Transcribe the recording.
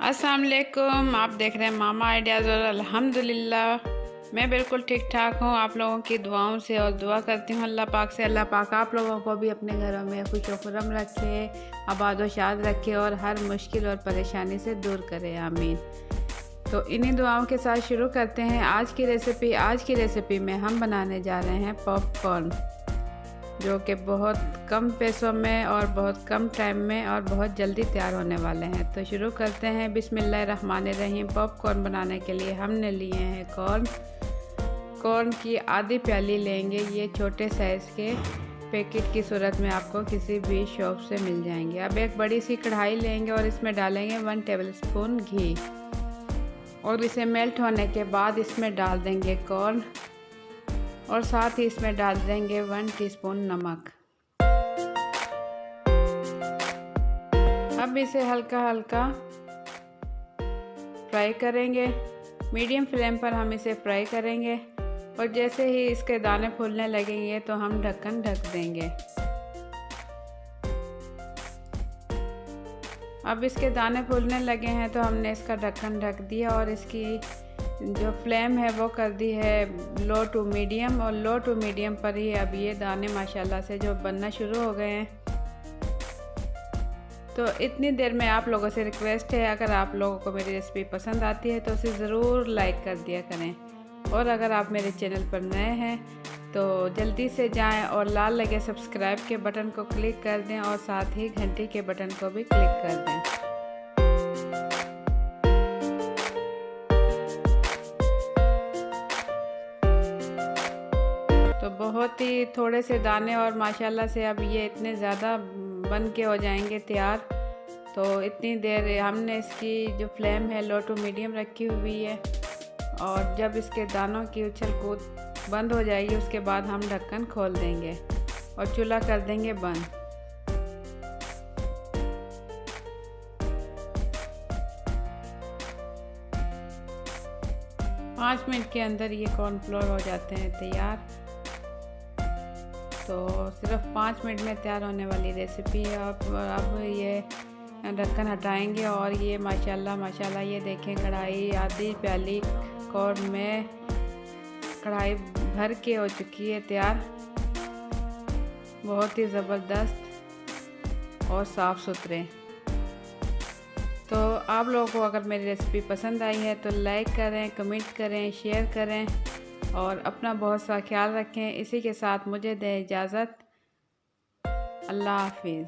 अस्सलाम वालेकुम। आप देख रहे हैं मामा आइडियाज़ और अल्हम्दुलिल्लाह मैं बिल्कुल ठीक ठाक हूँ आप लोगों की दुआओं से। और दुआ करती हूँ अल्लाह पाक से, अल्लाह पाक आप लोगों को भी अपने घरों में खुश खुरम रखे, आबाद व शाद रखे और हर मुश्किल और परेशानी से दूर करे, आमीन। तो इन्हीं दुआओं के साथ शुरू करते हैं आज की रेसिपी। आज की रेसिपी में हम बनाने जा रहे हैं पॉपकॉर्न, जो कि बहुत कम पैसों में और बहुत कम टाइम में और बहुत जल्दी तैयार होने वाले हैं। तो शुरू करते हैं। बिस्मिल्लाहिर्रहमानिर्रहीम। पॉपकॉर्न बनाने के लिए हमने लिए हैं कॉर्न की आधी प्याली लेंगे। ये छोटे साइज़ के पैकेट की सूरत में आपको किसी भी शॉप से मिल जाएंगे। अब एक बड़ी सी कढ़ाई लेंगे और इसमें डालेंगे 1 टेबलस्पून घी और इसे मेल्ट होने के बाद इसमें डाल देंगे कॉर्न और साथ ही इसमें डाल देंगे 1 टीस्पून नमक। अब इसे हल्का हल्का फ्राई करेंगे। मीडियम फ्लेम पर हम इसे फ्राई करेंगे और जैसे ही इसके दाने फूलने लगेंगे तो हम ढक्कन ढक देंगे। अब इसके दाने फूलने लगे हैं तो हमने इसका ढक्कन ढक दिया और इसकी जो फ्लेम है वो कर दी है लो टू मीडियम। और लो टू मीडियम पर ही अब ये दाने माशाल्लाह से जो बनना शुरू हो गए हैं। तो इतनी देर में आप लोगों से रिक्वेस्ट है, अगर आप लोगों को मेरी रेसिपी पसंद आती है तो उसे ज़रूर लाइक कर दिया करें। और अगर आप मेरे चैनल पर नए हैं तो जल्दी से जाएं और लाल लगे सब्सक्राइब के बटन को क्लिक कर दें और साथ ही घंटी के बटन को भी क्लिक कर दें। तो बहुत ही थोड़े से दाने और माशाल्लाह से अब ये इतने ज़्यादा बन के हो जाएंगे तैयार। तो इतनी देर हमने इसकी जो फ्लेम है लो टू मीडियम रखी हुई है और जब इसके दानों की उछल कूद बंद हो जाएगी उसके बाद हम ढक्कन खोल देंगे और चूल्हा कर देंगे बंद। पाँच मिनट के अंदर ये कॉर्नफ्लोर हो जाते हैं तैयार। तो सिर्फ 5 मिनट में तैयार होने वाली रेसिपी है। अब ये ढक्कन हटाएंगे और ये माशाल्लाह ये देखें कढ़ाई आधी प्याली कॉर्न में कढ़ाई भर के हो चुकी है तैयार। बहुत ही ज़बरदस्त और साफ़ सुथरे। तो आप लोगों को अगर मेरी रेसिपी पसंद आई है तो लाइक करें, कमेंट करें, शेयर करें और अपना बहुत सा ख्याल रखें। इसी के साथ मुझे दें इजाज़त। अल्लाह हाफिज़।